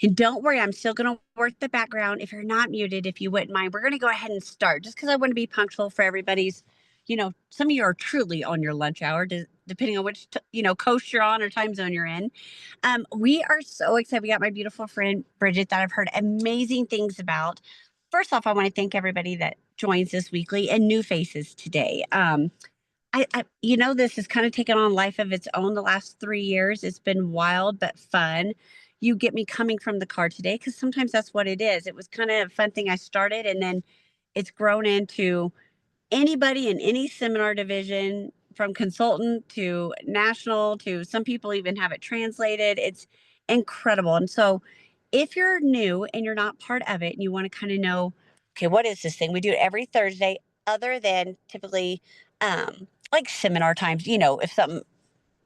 And don't worry, I'm still going to work the background. If you're not muted, if you wouldn't mind, we're going to go ahead and start just because I want to be punctual for everybody's. Some of you are truly on your lunch hour, depending on which, coast you're on or time zone you're in. We are so excited. We got my beautiful friend, Bridget, that I've heard amazing things about. First off, I want to thank everybody that joins us weekly and new faces today. This has kind of taken on life of its own the last 3 years. It's been wild but fun. You get me coming from the car today because sometimes that's what it is. It was kind of a fun thing I started, and then it's grown into anybody in any seminar division, from consultant to national to some people even have it translated. It's incredible. And so if you're new and you're not part of it and you want to kind of know, okay, what is this thing? We do it every Thursday, other than typically like seminar times, if something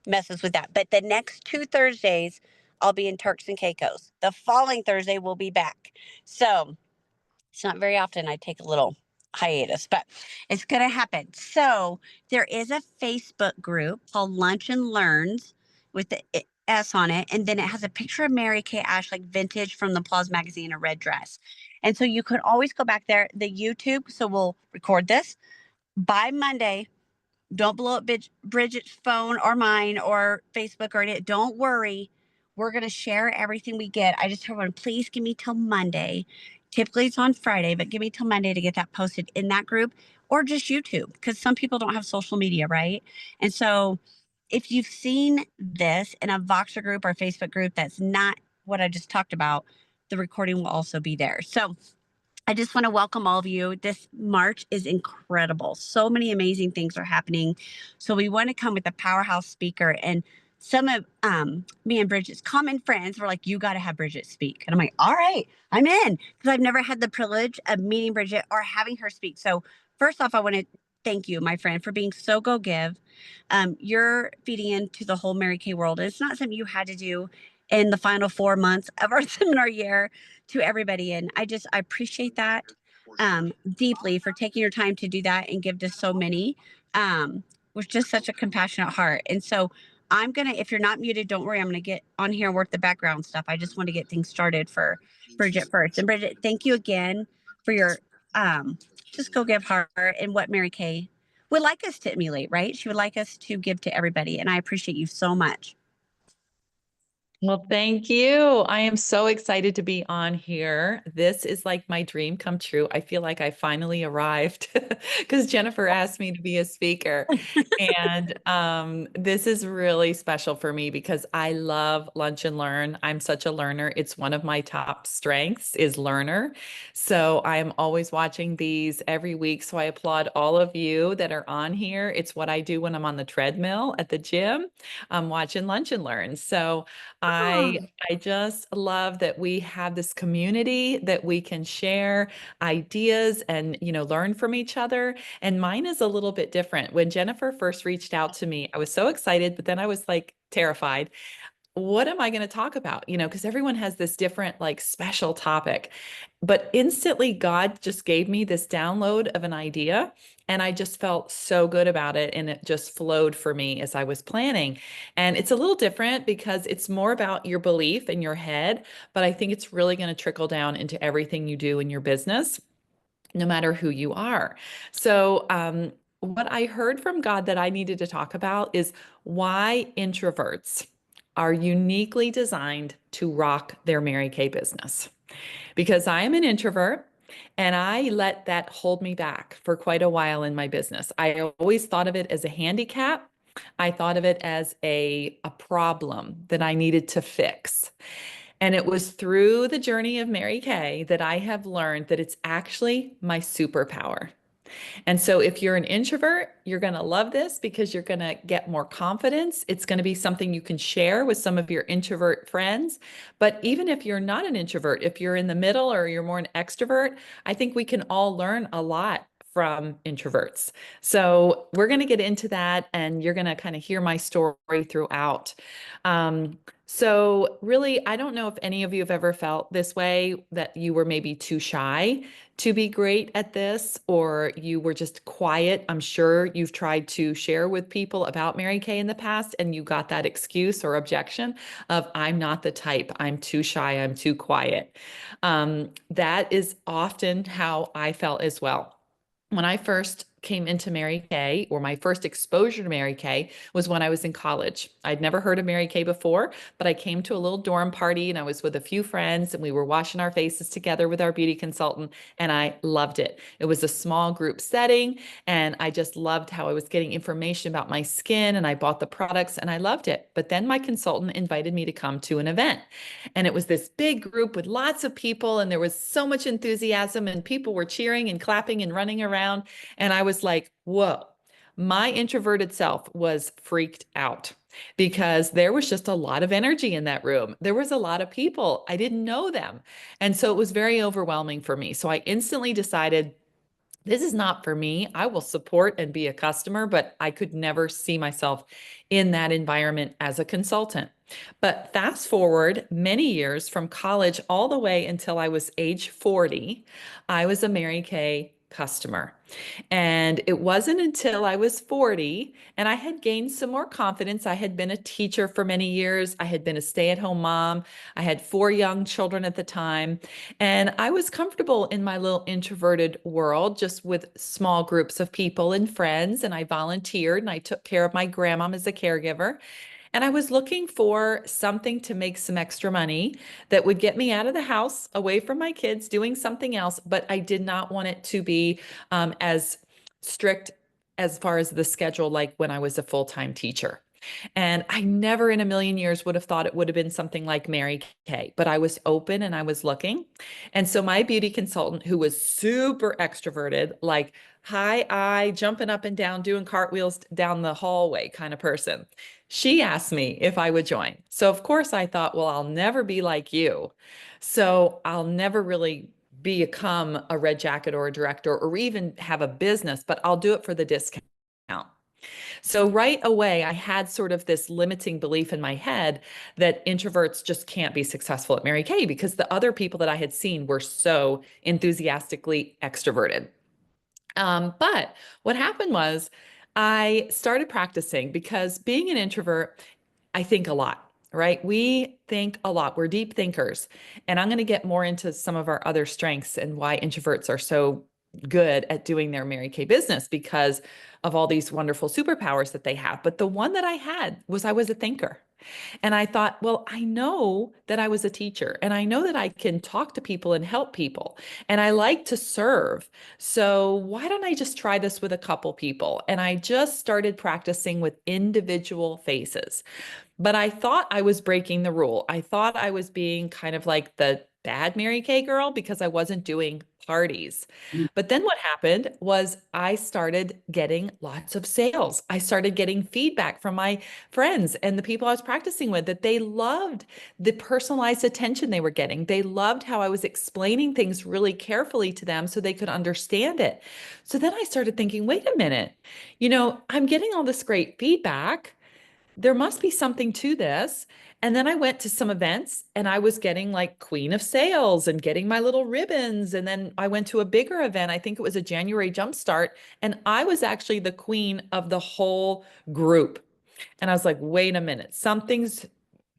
messes with that. But the next 2 Thursdays, I'll be in Turks and Caicos. The following Thursday, we'll be back. So it's not very often I take a little hiatus, but it's going to happen. So there is a Facebook group called Lunch and Learns with the S on it. And then it has a picture of Mary Kay Ash, like vintage from the Applause magazine, a red dress. And so you could always go back there, the YouTube. So we'll record this by Monday. Don't blow up Bridget's phone or mine or Facebook or anything. Don't worry. We're going to share everything we get. I just told everyone, please give me till Monday. Typically it's on Friday, but give me till Monday to get that posted in that group or just YouTube, because some people don't have social media, right? And so if you've seen this in a Voxer group or Facebook group that's not what I just talked about, the recording will also be there. So I just want to welcome all of you. This March is incredible. So many amazing things are happening. So we want to come with a powerhouse speaker. And some of me and Bridget's common friends were like, you got to have Bridget speak. And I'm like, all right, I'm in, because I've never had the privilege of meeting Bridget or having her speak. So first off, I want to thank you, my friend, for being so go give. You're feeding into the whole Mary Kay world. And it's not something you had to do in the final 4 months of our seminar year to everybody. And I appreciate that deeply, for taking your time to do that and give to so many with just such a compassionate heart. And so if you're not muted, don't worry, I'm going to get on here and work the background stuff. I just want to get things started for Bridget first. And Bridget, thank you again for your just go give heart and what Mary Kay would like us to emulate, right? She would like us to give to everybody. And I appreciate you so much. Well, thank you. I am so excited to be on here. This is like my dream come true. I feel like I finally arrived because Jennifer asked me to be a speaker. And this is really special for me because I love Lunch and Learn. I'm such a learner. It's one of my top strengths is learner. So I'm always watching these every week. So I applaud all of you that are on here. It's what I do when I'm on the treadmill at the gym. I'm watching Lunch and Learn. So I Oh, I just love that we have this community that we can share ideas and learn from each other. And mine is a little bit different. When Jennifer first reached out to me, I was so excited, but then I was like terrified. What am I going to talk about? Because everyone has this different, like, special topic. But instantly, God just gave me this download of an idea, and I just felt so good about it. And it just flowed for me as I was planning. And it's a little different because it's more about your belief in your head, but I think it's really going to trickle down into everything you do in your business, no matter who you are. So, what I heard from God that I needed to talk about is why introverts are uniquely designed to rock their Mary Kay business. Because I am an introvert and I let that hold me back for quite a while in my business. I always thought of it as a handicap. I thought of it as a problem that I needed to fix. And it was through the journey of Mary Kay that I have learned that it's actually my superpower. And so if you're an introvert, you're going to love this because you're going to get more confidence. It's going to be something you can share with some of your introvert friends. But even if you're not an introvert, if you're in the middle or you're more an extrovert, I think we can all learn a lot from introverts. So we're going to get into that, and you're going to kind of hear my story throughout. So really, I don't know if any of you have ever felt this way, that you were maybe too shy to be great at this, or you were just quiet. I'm sure you've tried to share with people about Mary Kay in the past, and you got that excuse or objection of, I'm not the type, I'm too shy, I'm too quiet. That is often how I felt as well. When I first came into Mary Kay, or my first exposure to Mary Kay, was when I was in college. I'd never heard of Mary Kay before, but I came to a little dorm party and I was with a few friends and we were washing our faces together with our beauty consultant, and I loved it. It was a small group setting and I just loved how I was getting information about my skin, and I bought the products and I loved it. But then my consultant invited me to come to an event, and it was this big group with lots of people, and there was so much enthusiasm, and people were cheering and clapping and running around. And I was like, whoa, my introverted self was freaked out because there was just a lot of energy in that room. There was a lot of people. I didn't know them. And so it was very overwhelming for me. So I instantly decided, this is not for me. I will support and be a customer, but I could never see myself in that environment as a consultant. But fast forward many years from college all the way until I was age 40, I was a Mary Kay customer. And it wasn't until I was 40 and I had gained some more confidence. I had been a teacher for many years. I had been a stay-at-home mom. I had 4 young children at the time. And I was comfortable in my little introverted world, just with small groups of people and friends. And I volunteered and I took care of my grandmom as a caregiver. And I was looking for something to make some extra money that would get me out of the house, away from my kids, doing something else. But I did not want it to be as strict as far as the schedule, like when I was a full-time teacher. And I never in a million years would have thought it would have been something like Mary Kay, but I was open and I was looking. And so my beauty consultant, who was super extroverted, like high eye, jumping up and down, doing cartwheels down the hallway kind of person, she asked me if I would join. So of course I thought, well, I'll never be like you. So I'll never really become a red jacket or a director or even have a business, but I'll do it for the discount. So right away, I had sort of this limiting belief in my head that introverts just can't be successful at Mary Kay because the other people that I had seen were so enthusiastically extroverted. But what happened was I started practicing, because being an introvert, I think a lot, right? We think a lot. We're deep thinkers. And I'm going to get more into some of our other strengths and why introverts are so good at doing their Mary Kay business, because of all these wonderful superpowers that they have. But the one that I had was I was a thinker. And I thought, well, I know that I was a teacher and I know that I can talk to people and help people and I like to serve. So why don't I just try this with a couple people? And I just started practicing with individual faces. But I thought I was breaking the rule. I thought I was being kind of like the bad Mary Kay girl because I wasn't doing parties. But then what happened was I started getting lots of sales. I started getting feedback from my friends and the people I was practicing with, that they loved the personalized attention they were getting. They loved how I was explaining things really carefully to them so they could understand it. So then I started thinking, wait a minute, I'm getting all this great feedback. There must be something to this. And then I went to some events and I was getting like queen of sales and getting my little ribbons. And then I went to a bigger event. I think it was a January Jumpstart. And I was actually the queen of the whole group. And I was like, wait a minute, something's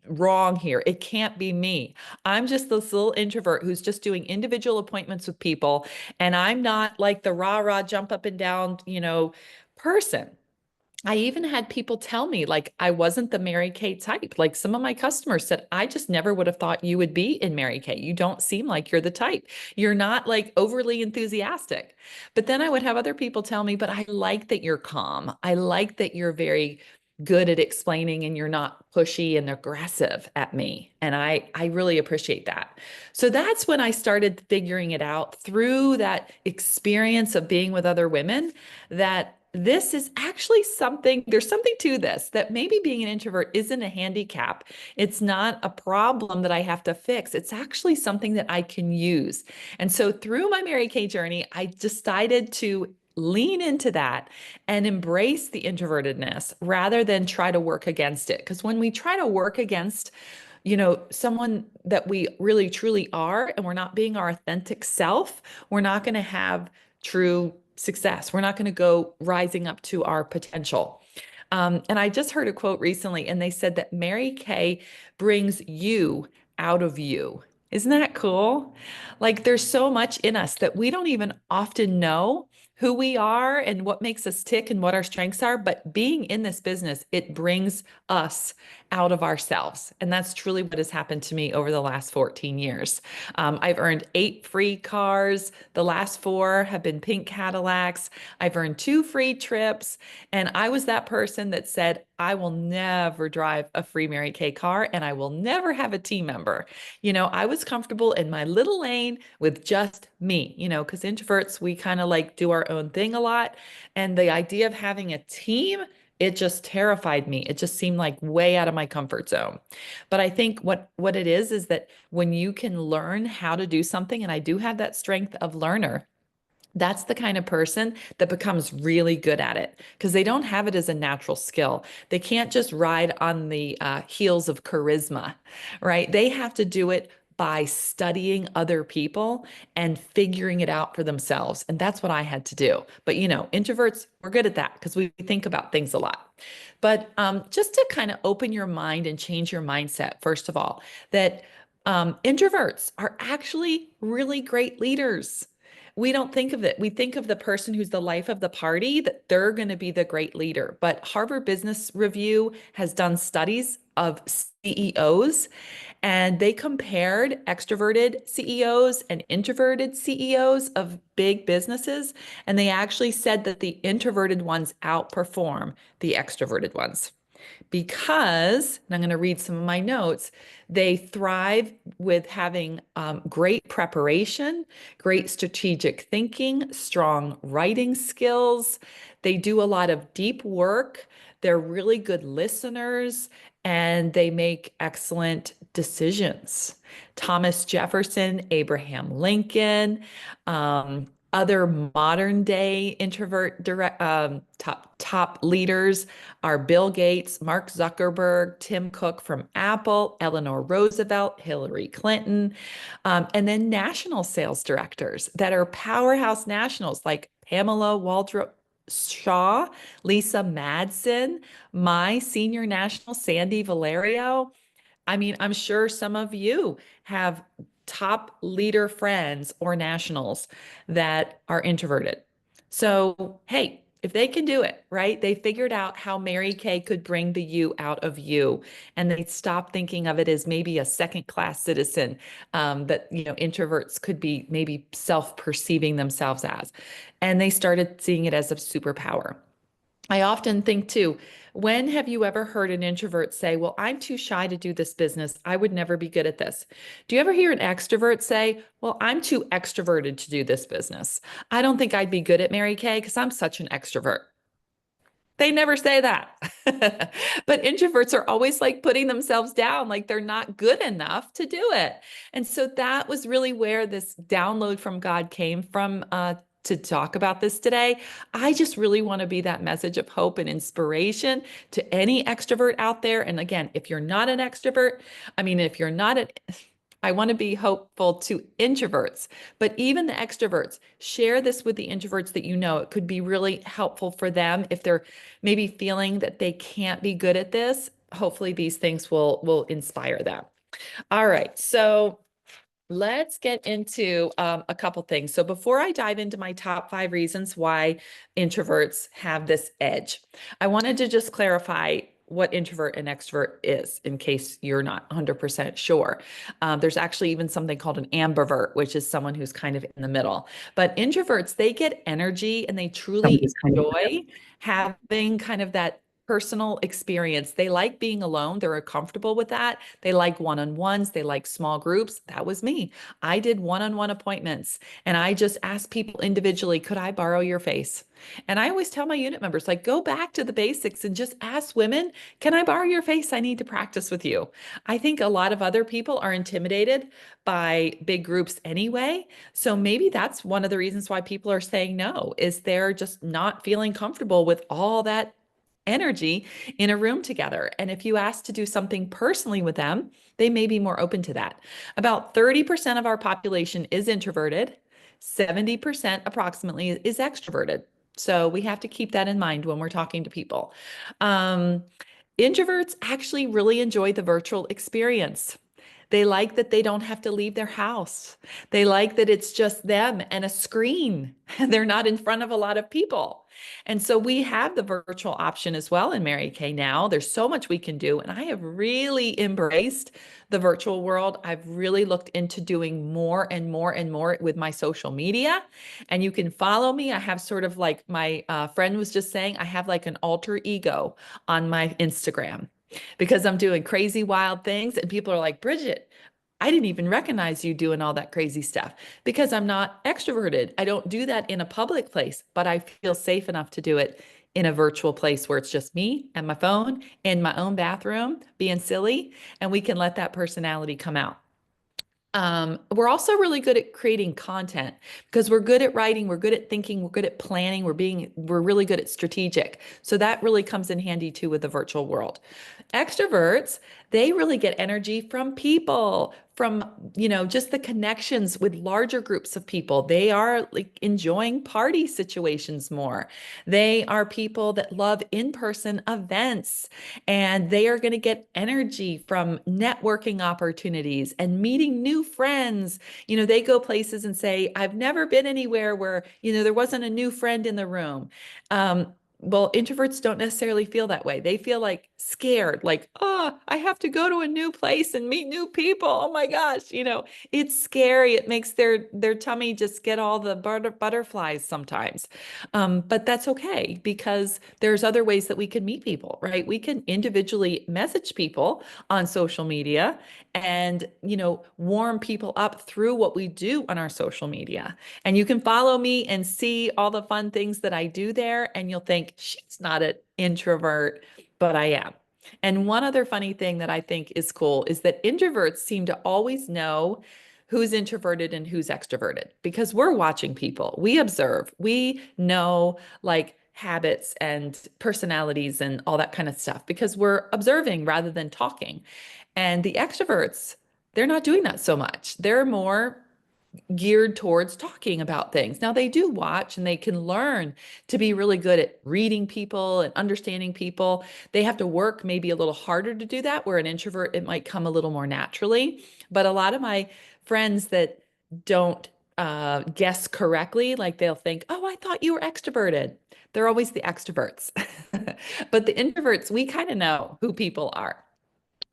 wrong here. It can't be me. I'm just this little introvert who's just doing individual appointments with people. And I'm not like the rah rah jump up and down, person. I even had people tell me like I wasn't the Mary Kay type. Like some of my customers said, I just never would have thought you would be in Mary Kay. You don't seem like you're the type. You're not like overly enthusiastic. But then I would have other people tell me, but I like that you're calm. I like that you're very good at explaining and you're not pushy and aggressive at me. And I really appreciate that. So that's when I started figuring it out through that experience of being with other women, that this is actually something, there's something to this, that maybe being an introvert isn't a handicap. It's not a problem that I have to fix. It's actually something that I can use. And so through my Mary Kay journey, I decided to lean into that and embrace the introvertedness rather than try to work against it. Because when we try to work against, someone that we really truly are, and we're not being our authentic self, we're not going to have true success. We're not going to go rising up to our potential. And I just heard a quote recently, and they said that Mary Kay brings you out of you. Isn't that cool? Like there's so much in us that we don't even often know who we are and what makes us tick and what our strengths are. But being in this business, it brings us out of ourselves. And that's truly what has happened to me over the last 14 years. I've earned 8 free cars. The last 4 have been pink Cadillacs. I've earned 2 free trips. And I was that person that said, I will never drive a free Mary Kay car and I will never have a team member. I was comfortable in my little lane with just me, because introverts, we kind of like do our own thing a lot. And the idea of having a team, it just terrified me. It just seemed like way out of my comfort zone. But I think what it is that when you can learn how to do something, and I do have that strength of learner, that's the kind of person that becomes really good at it because they don't have it as a natural skill. They can't just ride on the heels of charisma, right? They have to do it by studying other people and figuring it out for themselves. And that's what I had to do. But introverts, we're good at that because we think about things a lot. But just to kind of open your mind and change your mindset, first of all, that introverts are actually really great leaders. We don't think of it. We think of the person who's the life of the party, that they're going to be the great leader. But Harvard Business Review has done studies of CEOs, and they compared extroverted CEOs and introverted CEOs of big businesses. And they actually said that the introverted ones outperform the extroverted ones because, and I'm going to read some of my notes, they thrive with having great preparation, great strategic thinking, strong writing skills. They do a lot of deep work. They're really good listeners and they make excellent decisions. Thomas Jefferson, Abraham Lincoln, other modern day introvert top leaders are Bill Gates, Mark Zuckerberg, Tim Cook from Apple, Eleanor Roosevelt, Hillary Clinton, and then national sales directors that are powerhouse nationals like Pamela Waldrop Shaw, Lisa Madsen, my senior national, Sandy Valerio. I mean, I'm sure some of you have top leader friends or nationals that are introverted. So, hey, if they can do it, right? They figured out how Mary Kay could bring the you out of you, and they stopped thinking of it as maybe a second-class citizen that introverts could be maybe self-perceiving themselves as, and they started seeing it as a superpower. I often think too, when have you ever heard an introvert say, well, I'm too shy to do this business. I would never be good at this. Do you ever hear an extrovert say, well, I'm too extroverted to do this business. I don't think I'd be good at Mary Kay because I'm such an extrovert. They never say that. But introverts are always like putting themselves down, like they're not good enough to do it. And so that was really where this download from God came from to talk about this today. I just really want to be that message of hope and inspiration to any extrovert out there. And again, if you're not an extrovert, I mean, if you're not an I want to be hopeful to introverts, but even the extroverts, share this with the introverts that you know. It could be really helpful for them if they're maybe feeling that they can't be good at this. Hopefully these things will inspire them. All right. So let's get into a couple things. So before I dive into my top 5 reasons why introverts have this edge, I wanted to just clarify what introvert and extrovert is in case you're not 100% sure. There's actually even something called an ambivert, which is someone who's kind of in the middle. But introverts, they get energy and they truly enjoy having kind of that personal experience. They like being alone. They're comfortable with that. They like one-on-ones. They like small groups. That was me. I did one-on-one appointments and I just asked people individually, could I borrow your face? And I always tell my unit members, like, go back to the basics and just ask women, can I borrow your face? I need to practice with you. I think a lot of other people are intimidated by big groups anyway. So maybe that's one of the reasons why people are saying no, is they're just not feeling comfortable with all that energy in a room together. And if you ask to do something personally with them, they may be more open to that. About 30% of our population is introverted, 70% approximately is extroverted. So we have to keep that in mind when we're talking to people. Um, Introverts actually really enjoy the virtual experience. They like that they don't have to leave their house. They like that it's just them and a screen. They're not in front of a lot of people. And so we have the virtual option as well in Mary Kay now. There's so much we can do. And I have really embraced the virtual world. I've really looked into doing more and more and more with my social media. And you can follow me. I have sort of like my friend was just saying, I have like an alter ego on my Instagram because I'm doing crazy, wild things. And people are like, Bridget, I didn't even recognize you doing all that crazy stuff because I'm not extroverted. I don't do that in a public place, but I feel safe enough to do it in a virtual place where it's just me and my phone in my own bathroom being silly, and we can let that personality come out. We're also really good at creating content because we're good at writing, we're good at thinking, we're good at planning, we're really good at strategic. So that really comes in handy too with the virtual world. Extroverts, they really get energy from people, from, just the connections with larger groups of people. They are like enjoying party situations more. They are people that love in-person events, and they are going to get energy from networking opportunities and meeting new friends. They go places and say, I've never been anywhere where, there wasn't a new friend in the room. Well, introverts don't necessarily feel that way. They feel like scared, like, oh, I have to go to a new place and meet new people. Oh my gosh, it's scary. It makes their tummy just get all the butterflies sometimes. But that's okay because there's other ways that we can meet people, right? We can individually message people on social media and, warm people up through what we do on our social media. And you can follow me and see all the fun things that I do there. And you'll think, she's not an introvert, but I am. And one other funny thing that I think is cool is that introverts seem to always know who's introverted and who's extroverted because we're watching people. We observe, we know like habits and personalities and all that kind of stuff because we're observing rather than talking. And the extroverts, they're not doing that so much. They're more geared towards talking about things. Now they do watch and they can learn to be really good at reading people and understanding people. They have to work maybe a little harder to do that, where an introvert, it might come a little more naturally. But a lot of my friends that don't guess correctly, like they'll think, oh, I thought you were extroverted. They're always the extroverts. But the introverts, we kind of know who people are.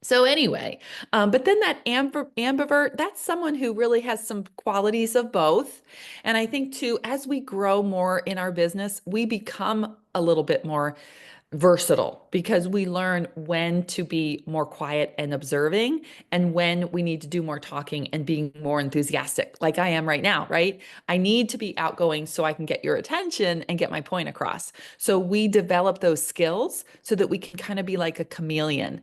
So anyway, but then that ambivert, that's someone who really has some qualities of both. And I think too, as we grow more in our business, we become a little bit more versatile because we learn when to be more quiet and observing and when we need to do more talking and being more enthusiastic, like I am right now, right? I need to be outgoing so I can get your attention and get my point across. So we develop those skills so that we can kind of be like a chameleon.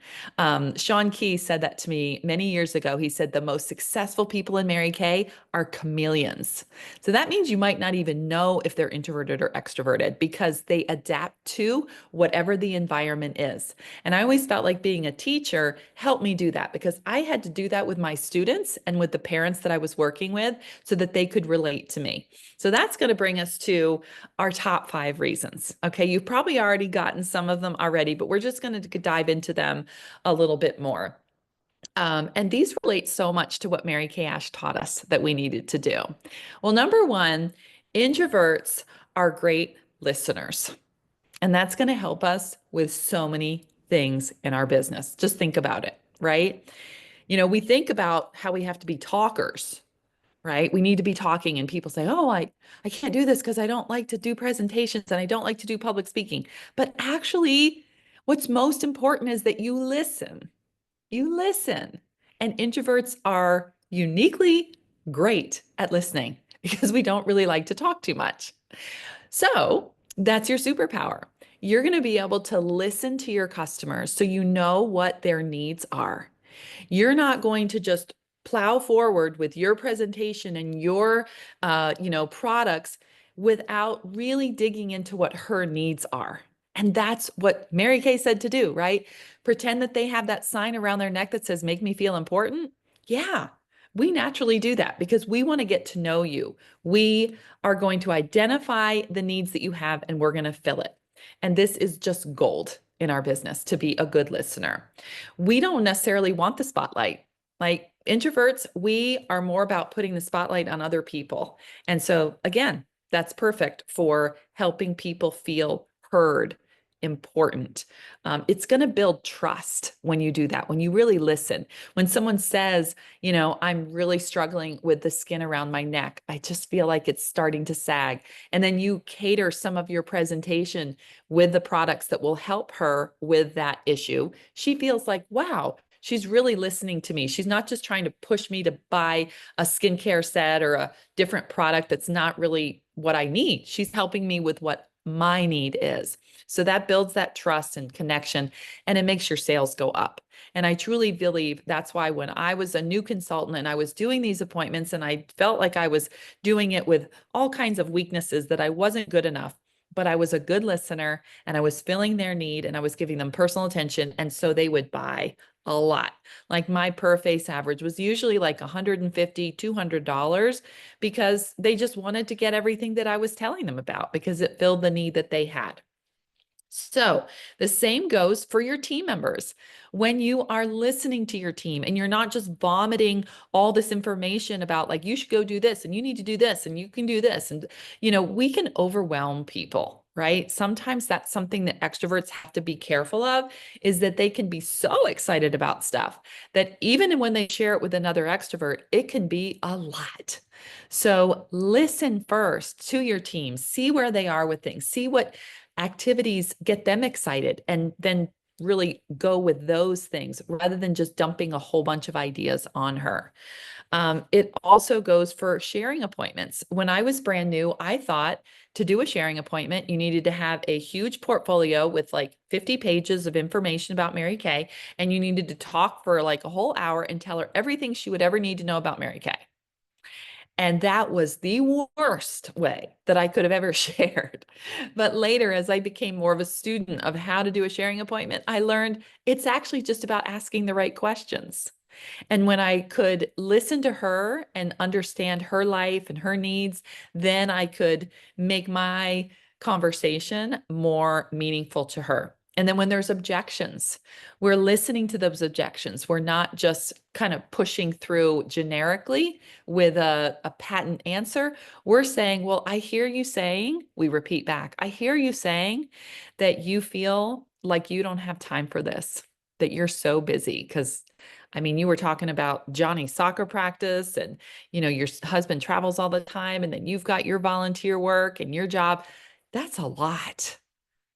Sean Key said that to me many years ago. He said the most successful people in Mary Kay are chameleons. So that means you might not even know if they're introverted or extroverted because they adapt to whatever the environment is. And I always felt like being a teacher helped me do that because I had to do that with my students and with the parents that I was working with so that they could relate to me. So that's going to bring us to our top 5 reasons. Okay, you've probably already gotten some of them already, but we're just going to dive into them a little bit more. And these relate so much to what Mary Kay Ash taught us that we needed to do. Well, number 1, introverts are great listeners. And that's going to help us with so many things in our business. Just think about it, right? We think about how we have to be talkers, right? We need to be talking, and people say, oh, I can't do this because I don't like to do presentations and I don't like to do public speaking. But actually, What's most important is that you listen. You listen. And introverts are uniquely great at listening because we don't really like to talk too much. So that's your superpower. You're going to be able to listen to your customers so you know what their needs are. You're not going to just plow forward with your presentation and your products without really digging into what her needs are. And that's what Mary Kay said to do, right? Pretend that they have that sign around their neck that says, make me feel important. Yeah, we naturally do that because we want to get to know you. We are going to identify the needs that you have and we're going to fill it. And this is just gold in our business to be a good listener. We don't necessarily want the spotlight. Like introverts, we are more about putting the spotlight on other people. And so, again, that's perfect for helping people feel heard, important. It's going to build trust when you do that, when you really listen. When someone says, I'm really struggling with the skin around my neck, I just feel like it's starting to sag. And then you cater some of your presentation with the products that will help her with that issue. She feels like, wow, she's really listening to me. She's not just trying to push me to buy a skincare set or a different product that's not really what I need. She's helping me with what my need is. So that builds that trust and connection, and it makes your sales go up. And I truly believe that's why when I was a new consultant and I was doing these appointments and I felt like I was doing it with all kinds of weaknesses, that I wasn't good enough, but I was a good listener and I was filling their need and I was giving them personal attention. And so they would buy a lot. Like my per face average was usually like $150, $200 because they just wanted to get everything that I was telling them about because it filled the need that they had. So the same goes for your team members. When you are listening to your team and you're not just vomiting all this information about like, you should go do this and you need to do this and you can do this. And, we can overwhelm people, right? Sometimes that's something that extroverts have to be careful of, is that they can be so excited about stuff that even when they share it with another extrovert, it can be a lot. So listen first to your team, see where they are with things, see what activities get them excited, and then really go with those things rather than just dumping a whole bunch of ideas on her. It also goes for sharing appointments. When I was brand new, I thought to do a sharing appointment, you needed to have a huge portfolio with like 50 pages of information about Mary Kay, and you needed to talk for like a whole hour and tell her everything she would ever need to know about Mary Kay. And that was the worst way that I could have ever shared. But later, as I became more of a student of how to do a sharing appointment, I learned it's actually just about asking the right questions. And when I could listen to her and understand her life and her needs, then I could make my conversation more meaningful to her. And then when there's objections, we're listening to those objections. We're not just kind of pushing through generically with a patent answer. We're saying, well, I hear you saying, we repeat back, I hear you saying that you feel like you don't have time for this, that you're so busy. Because you were talking about Johnny's soccer practice and, your husband travels all the time and then you've got your volunteer work and your job. That's a lot.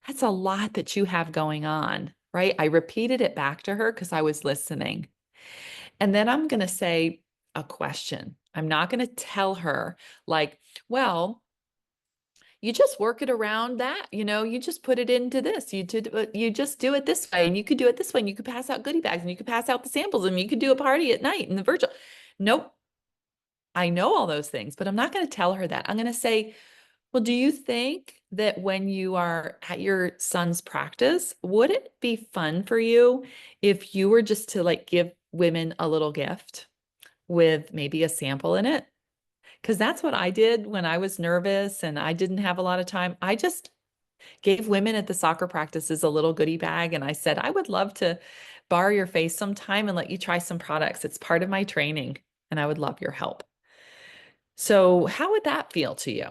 That's a lot that you have going on, right? I repeated it back to her because I was listening. And then I'm going to say a question. I'm not going to tell her like, well, you just work it around that, you just put it into this, you just do it this way and you could do it this way and you could pass out goodie bags and you could pass out the samples and you could do a party at night in the virtual. Nope. I know all those things, but I'm not going to tell her that. I'm going to say, well, do you think that when you are at your son's practice, would it be fun for you if you were just to like give women a little gift with maybe a sample in it? Because that's what I did when I was nervous and I didn't have a lot of time. I just gave women at the soccer practices a little goodie bag. And I said, I would love to borrow your face sometime and let you try some products. It's part of my training and I would love your help. So, how would that feel to you?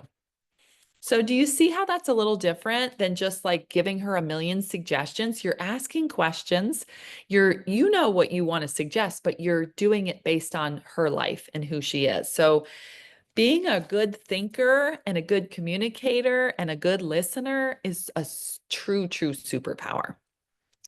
So, do you see how that's a little different than just like giving her a million suggestions? You're asking questions. You know what you want to suggest, but you're doing it based on her life and who she is. So, being a good thinker and a good communicator and a good listener is a true, true superpower.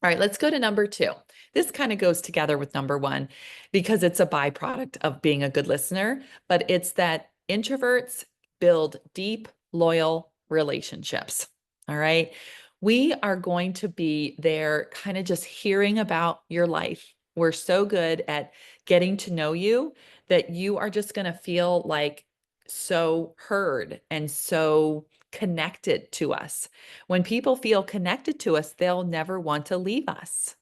All right, let's go to number two. This kind of goes together with number one because it's a byproduct of being a good listener, but it's that introverts build deep, loyal relationships. All right. We are going to be there kind of just hearing about your life. We're so good at getting to know you that you are just going to feel like so heard and so connected to us. When people feel connected to us, they'll never want to leave us.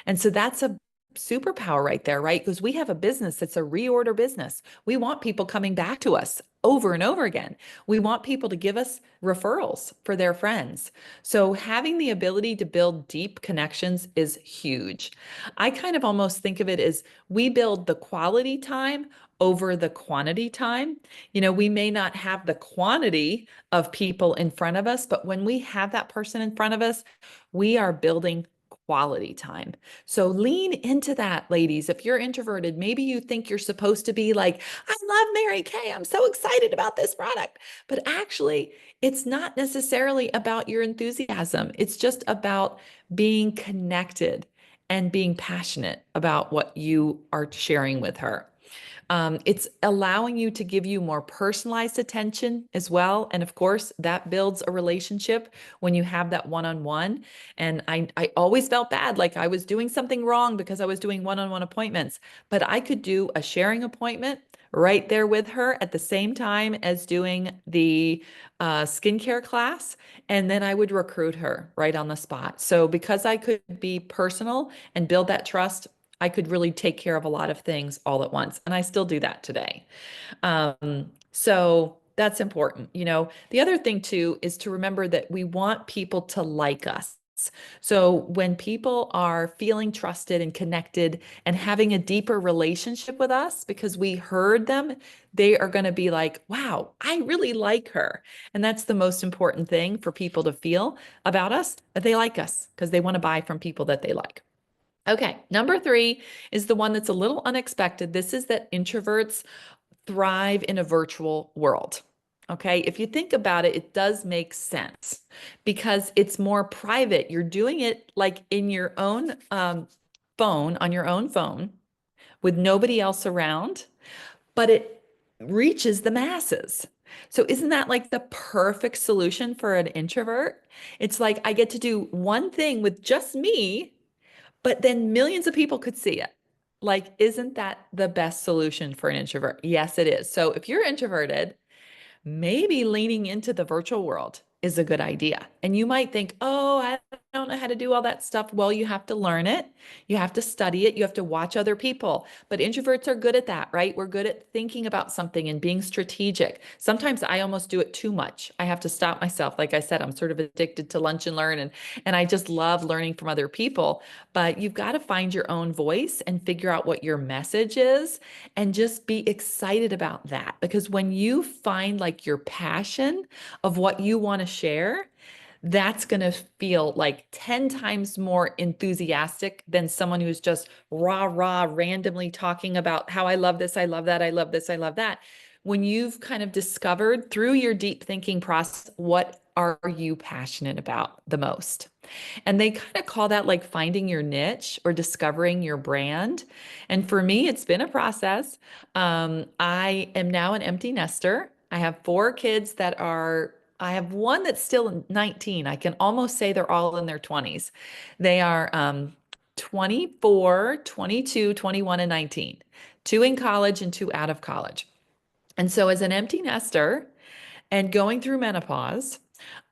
And so that's a superpower right there, right? Because we have a business that's a reorder business. We want people coming back to us over and over again. We want people to give us referrals for their friends. So having the ability to build deep connections is huge. I kind of almost think of it as we build the quality time over the quantity time. We may not have the quantity of people in front of us, but when we have that person in front of us, we are building quality time. So lean into that, ladies. If you're introverted, maybe you think you're supposed to be like, I love Mary Kay. I'm so excited about this product. But actually, it's not necessarily about your enthusiasm. It's just about being connected and being passionate about what you are sharing with her. It's allowing you to give you more personalized attention as well. And of course, that builds a relationship when you have that one-on-one. And I always felt bad, like I was doing something wrong because I was doing one-on-one appointments, but I could do a sharing appointment right there with her at the same time as doing the skincare class. And then I would recruit her right on the spot. So because I could be personal and build that trust, I could really take care of a lot of things all at once. And I still do that today. So that's important. The other thing too is to remember that we want people to like us. So when people are feeling trusted and connected and having a deeper relationship with us because we heard them, they are going to be like, wow, I really like her. And that's the most important thing for people to feel about us, that they like us because they want to buy from people that they like. Okay, number three is the one that's a little unexpected. This is that introverts thrive in a virtual world. Okay, if you think about it, it does make sense because it's more private. You're doing it like in your own phone, on your own phone, with nobody else around, but it reaches the masses. So, isn't that like the perfect solution for an introvert? It's like I get to do one thing with just me, but then millions of people could see it. Like, isn't that the best solution for an introvert? Yes, it is. So if you're introverted, maybe leaning into the virtual world is a good idea. And you might think, oh, I don't know how to do all that stuff. Well, you have to learn it. You have to study it. You have to watch other people. But introverts are good at that, right? We're good at thinking about something and being strategic. Sometimes I almost do it too much. I have to stop myself. Like I said, I'm sort of addicted to lunch and learn, and I just love learning from other people. But you've got to find your own voice and figure out what your message is and just be excited about that. Because when you find like your passion of what you want to share, that's going to feel like 10 times more enthusiastic than someone who's just rah, rah, randomly talking about how I love this, I love that, I love this, I love that. When you've kind of discovered through your deep thinking process, what are you passionate about the most? And they kind of call that like finding your niche or discovering your brand. And for me, it's been a process. I am now an empty nester. I have four kids I have one that's still 19. I can almost say they're all in their 20s. They are 24, 22, 21, and 19, two in college and two out of college. And so, as an empty nester, and going through menopause,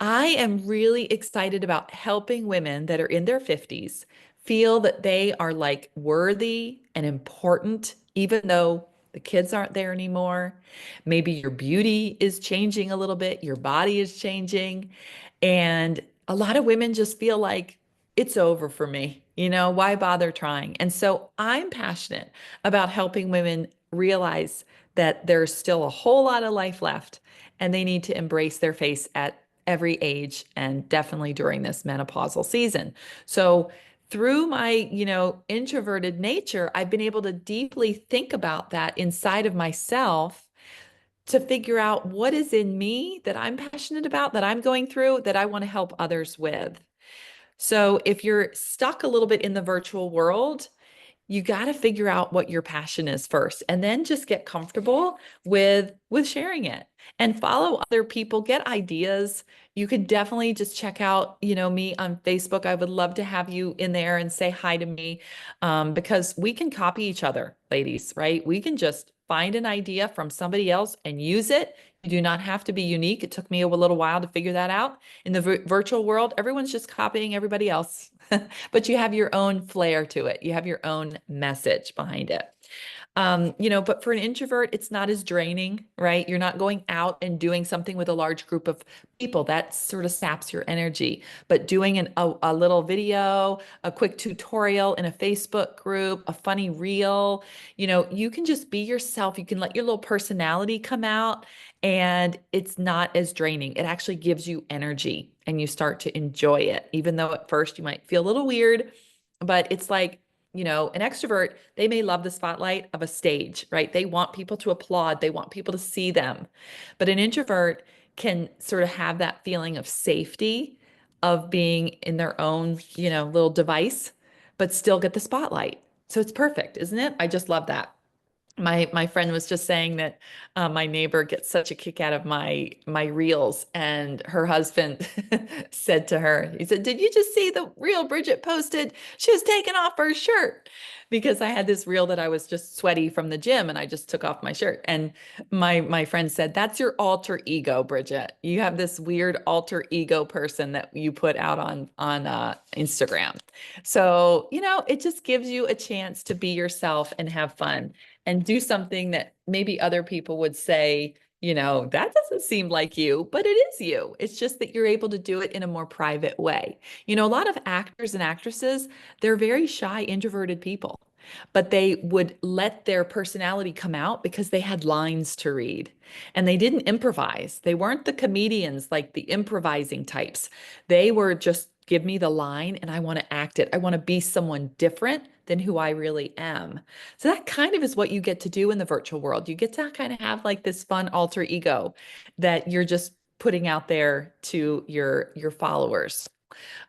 I am really excited about helping women that are in their 50s feel that they are like worthy and important, even though the kids aren't there anymore. Maybe your beauty is changing a little bit, your body is changing. And a lot of women just feel like it's over for me. Why bother trying? And so I'm passionate about helping women realize that there's still a whole lot of life left and they need to embrace their face at every age and definitely during this menopausal season. So through my, introverted nature, I've been able to deeply think about that inside of myself to figure out what is in me that I'm passionate about, that I'm going through, that I want to help others with. So if you're stuck a little bit in the virtual world, you got to figure out what your passion is first and then just get comfortable with sharing it and follow other people, get ideas. You could definitely just check out, me on Facebook. I would love to have you in there and say hi to me, because we can copy each other, ladies, right? We can just find an idea from somebody else and use it. You do not have to be unique. It took me a little while to figure that out. In the virtual world, everyone's just copying everybody else. But you have your own flair to it. You have your own message behind it. But for an introvert, it's not as draining, right? You're not going out and doing something with a large group of people. That sort of saps your energy. But doing a little video, a quick tutorial in a Facebook group, a funny reel, you can just be yourself. You can let your little personality come out, and it's not as draining. It actually gives you energy and you start to enjoy it, even though at first you might feel a little weird. But it's like, an extrovert, they may love the spotlight of a stage, right? They want people to applaud, they want people to see them. But an introvert can sort of have that feeling of safety, of being in their own, little device, but still get the spotlight. So it's perfect, isn't it? I just love that. My friend was just saying that my neighbor gets such a kick out of my reels, and her husband said to her, he said, "Did you just see the reel Bridget posted? She was taking off her shirt," because I had this reel that I was just sweaty from the gym, and I just took off my shirt. And my friend said, "That's your alter ego, Bridget. You have this weird alter ego person that you put out on Instagram." So it just gives you a chance to be yourself and have fun and do something that maybe other people would say, that doesn't seem like you, but it is you. It's just that you're able to do it in a more private way. A lot of actors and actresses, they're very shy, introverted people, but they would let their personality come out because they had lines to read and they didn't improvise. They weren't the comedians, like the improvising types. They were just, give me the line and I want to act it. I want to be someone different than who I really am. So that kind of is what you get to do in the virtual world. You get to kind of have like this fun alter ego that you're just putting out there to your followers.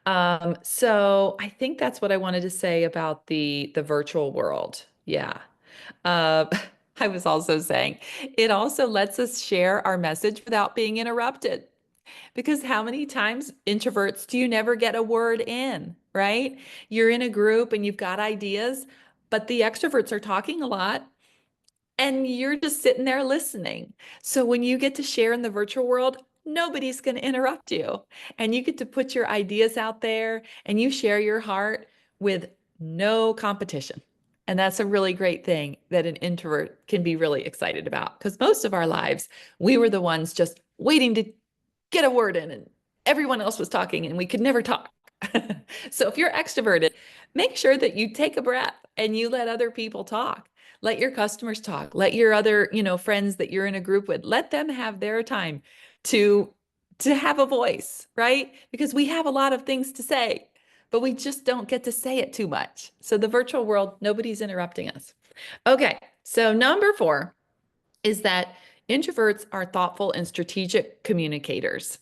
So I think that's what I wanted to say about the virtual world. Yeah. Uh, I was also saying it also lets us share our message without being interrupted. Because how many times, introverts, do you never get a word in, right? You're in a group and you've got ideas, but the extroverts are talking a lot and you're just sitting there listening. So when you get to share in the virtual world, nobody's going to interrupt you. And you get to put your ideas out there and you share your heart with no competition. And that's a really great thing that an introvert can be really excited about, because most of our lives, we were the ones just waiting to get a word in, and everyone else was talking and we could never talk. So if you're extroverted, make sure that you take a breath and you let other people talk. Let your customers talk. Let your other, friends that you're in a group with, let them have their time to have a voice, right? Because we have a lot of things to say, but we just don't get to say it too much. So the virtual world, nobody's interrupting us. Okay, so number 4 is that introverts are thoughtful and strategic communicators.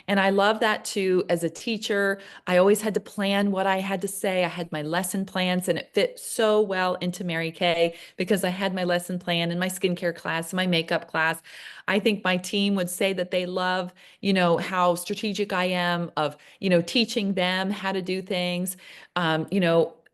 And I love that too. As a teacher, I always had to plan what I had to say. I had my lesson plans, and it fit so well into Mary Kay because I had my lesson plan in my skincare class, my makeup class. I think my team would say that they love, how strategic I am of, teaching them how to do things.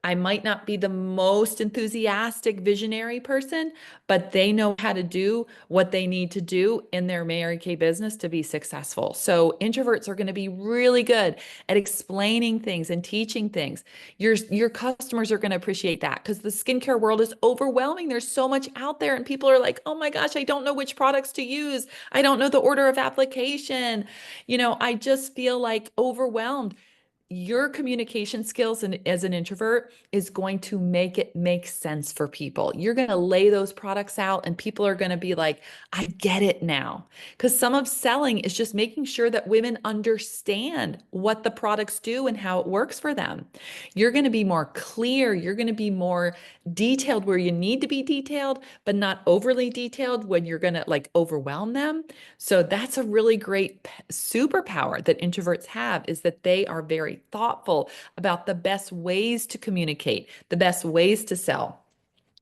I might not be the most enthusiastic visionary person, but they know how to do what they need to do in their Mary Kay business to be successful. So introverts are going to be really good at explaining things and teaching things. Your customers are going to appreciate that because the skincare world is overwhelming. There's so much out there and people are like, "Oh my gosh, I don't know which products to use. I don't know the order of application. I just feel like overwhelmed." Your communication skills as an introvert is going to make it make sense for people. You're going to lay those products out and people are going to be like, "I get it now." Because some of selling is just making sure that women understand what the products do and how it works for them. You're going to be more clear. You're going to be more detailed where you need to be detailed, but not overly detailed when you're going to like overwhelm them. So that's a really great superpower that introverts have, is that they are very very thoughtful about the best ways to communicate, the best ways to sell.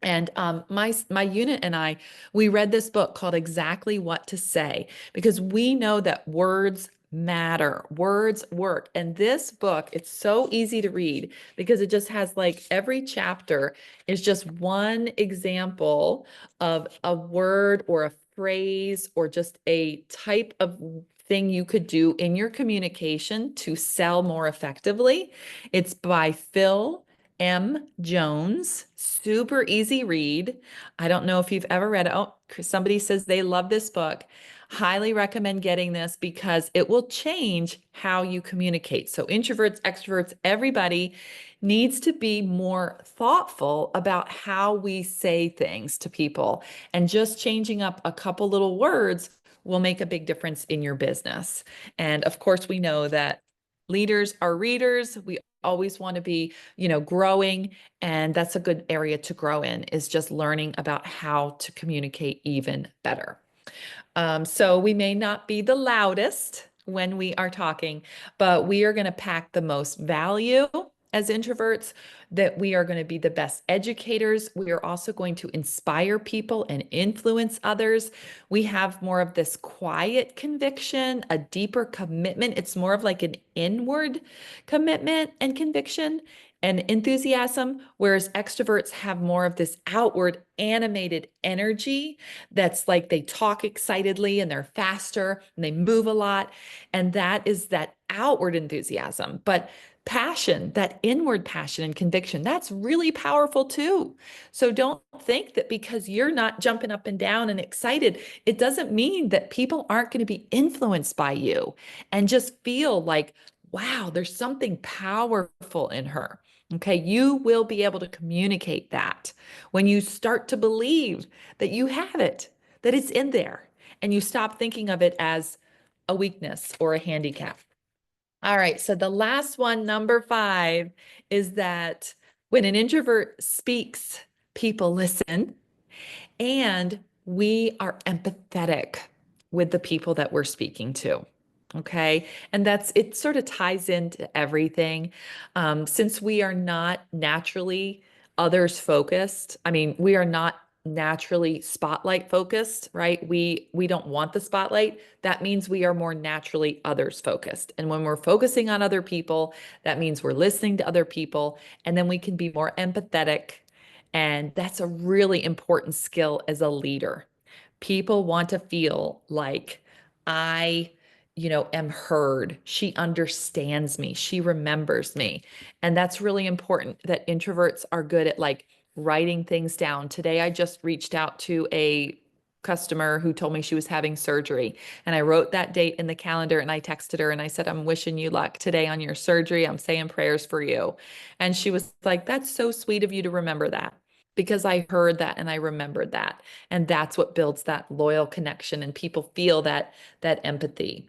And my unit and I, we read this book called Exactly What to Say, because we know that words matter, words work. And this book, it's so easy to read because it just has like every chapter is just one example of a word or a phrase or just a type of thing you could do in your communication to sell more effectively. It's by Phil M. Jones, super easy read. I don't know if you've ever read it. Oh, somebody says they love this book. Highly recommend getting this because it will change how you communicate. So introverts, extroverts, everybody needs to be more thoughtful about how we say things to people. And just changing up a couple little words will make a big difference in your business. And of course, we know that leaders are readers. We always want to be, growing. And that's a good area to grow in, is just learning about how to communicate even better. So we may not be the loudest when we are talking, but we are going to pack the most value as introverts, that we are going to be the best educators. We are also going to inspire people and influence others. We have more of this quiet conviction, a deeper commitment. It's more of like an inward commitment and conviction and enthusiasm, whereas extroverts have more of this outward animated energy that's like they talk excitedly and they're faster and they move a lot. And that is that outward enthusiasm. But passion, that inward passion and conviction, that's really powerful too. So don't think that because you're not jumping up and down and excited, it doesn't mean that people aren't going to be influenced by you and just feel like, wow, there's something powerful in her. Okay, you will be able to communicate that when you start to believe that you have it, that it's in there, and you stop thinking of it as a weakness or a handicap. All right, so the last one, number 5, is that when an introvert speaks, people listen, and we are empathetic with the people that we're speaking to. Okay. And it sort of ties into everything. Since we are not naturally others focused, I mean, we are not naturally spotlight focused, right? We don't want the spotlight. That means we are more naturally others focused. And when we're focusing on other people, that means we're listening to other people, and then we can be more empathetic. And that's a really important skill as a leader. People want to feel like I, am heard. She understands me. She remembers me. And that's really important, that introverts are good at like writing things down. Today, I just reached out to a customer who told me she was having surgery. And I wrote that date in the calendar and I texted her and I said, I'm wishing you luck today on your surgery. I'm saying prayers for you. And she was like, that's so sweet of you to remember that, because I heard that and I remembered that. And that's what builds that loyal connection, and people feel that empathy.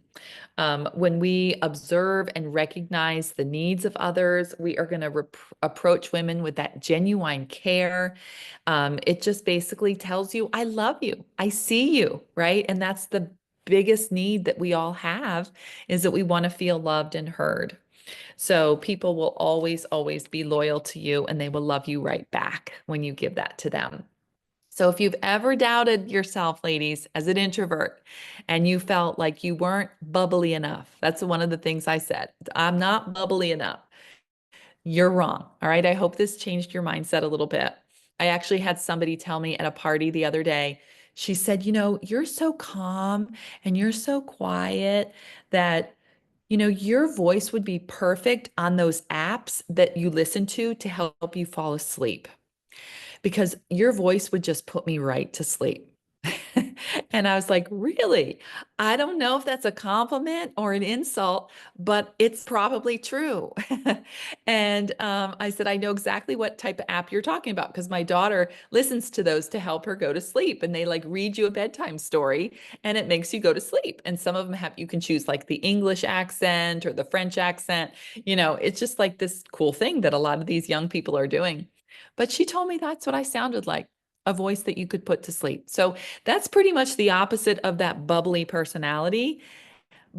When we observe and recognize the needs of others, we are going to approach women with that genuine care. It just basically tells you, I love you, I see you, right? And that's the biggest need that we all have, is that we want to feel loved and heard. So people will always, always be loyal to you, and they will love you right back when you give that to them. So if you've ever doubted yourself, ladies, as an introvert, and you felt like you weren't bubbly enough, that's one of the things I said. I'm not bubbly enough. You're wrong. All right. I hope this changed your mindset a little bit. I actually had somebody tell me at a party the other day, she said, you're so calm and you're so quiet that your voice would be perfect on those apps that you listen to help you fall asleep, because your voice would just put me right to sleep. And I was like, really? I don't know if that's a compliment or an insult, but it's probably true. And I said, I know exactly what type of app you're talking about, because my daughter listens to those to help her go to sleep. And they like read you a bedtime story and it makes you go to sleep. And some of them you can choose like the English accent or the French accent. It's just like this cool thing that a lot of these young people are doing. But she told me that's what I sounded like, a voice that you could put to sleep. So that's pretty much the opposite of that bubbly personality.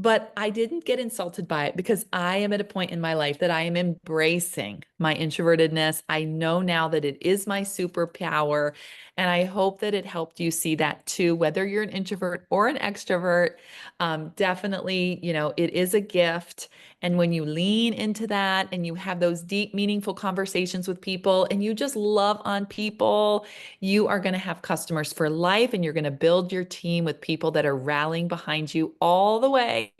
but I didn't get insulted by it because I am at a point in my life that I am embracing my introvertedness. I know now that it is my superpower, and I hope that it helped you see that too, whether you're an introvert or an extrovert. Definitely, it is a gift. And when you lean into that and you have those deep, meaningful conversations with people and you just love on people, you are going to have customers for life, and you're going to build your team with people that are rallying behind you all the way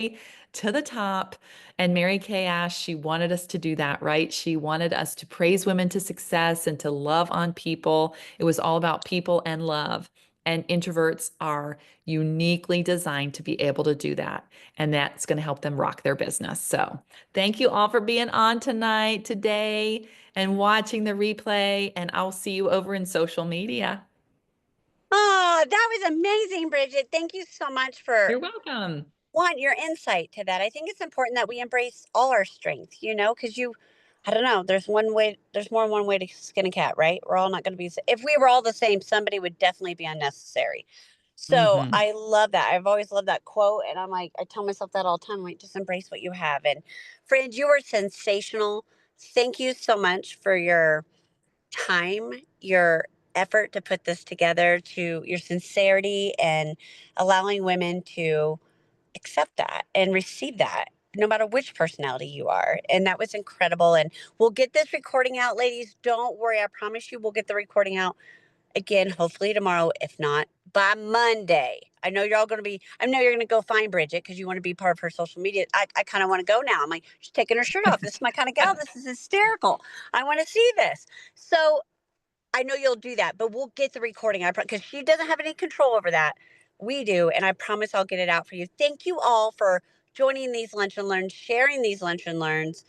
to the top. And Mary Kay Ash, she wanted us to do that, right? She wanted us to praise women to success and to love on people. It was all about people and love. And introverts are uniquely designed to be able to do that. And that's going to help them rock their business. So thank you all for being on tonight, today, and watching the replay. And I'll see you over in social media. Oh, that was amazing, Bridget. Thank you so much for You're welcome. your insight to that. I think it's important that we embrace all our strengths, because I don't know, there's more than one way to skin a cat, right? We're all not going to be, if we were all the same, somebody would definitely be unnecessary. So Hmm. I love that. I've always loved that quote. And I'm like, I tell myself that all the time, like, just embrace what you have. And friend, you were sensational. Thank you so much for your time, your effort to put this together, to your sincerity and allowing women to accept that and receive that no matter which personality you are. And that was incredible. And we'll get this recording out, ladies. Don't worry. I promise you we'll get the recording out again, hopefully tomorrow, if not by Monday. I know you're going to go find Bridget because you want to be part of her social media. I kind of want to go now. I'm like, she's taking her shirt off. This is my kind of gal. This is hysterical. I want to see this. So I know you'll do that, but we'll get the recording. Because she doesn't have any control over that. We do, and I promise I'll get it out for you. Thank you all for joining these lunch and learns, sharing these lunch and learns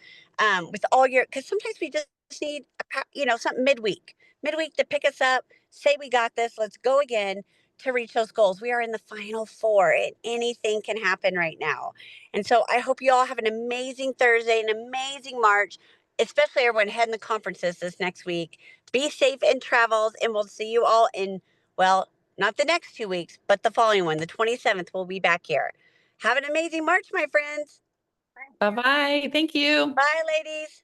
with all your. Because sometimes we just need, something midweek to pick us up. Say we got this. Let's go again to reach those goals. We are in the final four, and anything can happen right now. And so I hope you all have an amazing Thursday, an amazing March, especially everyone heading the conferences this next week. Be safe in travels, and we'll see you all in, well, not the next 2 weeks, but the following one, the 27th. We'll be back here. Have an amazing March, my friends. Bye bye. Thank you. Bye, ladies.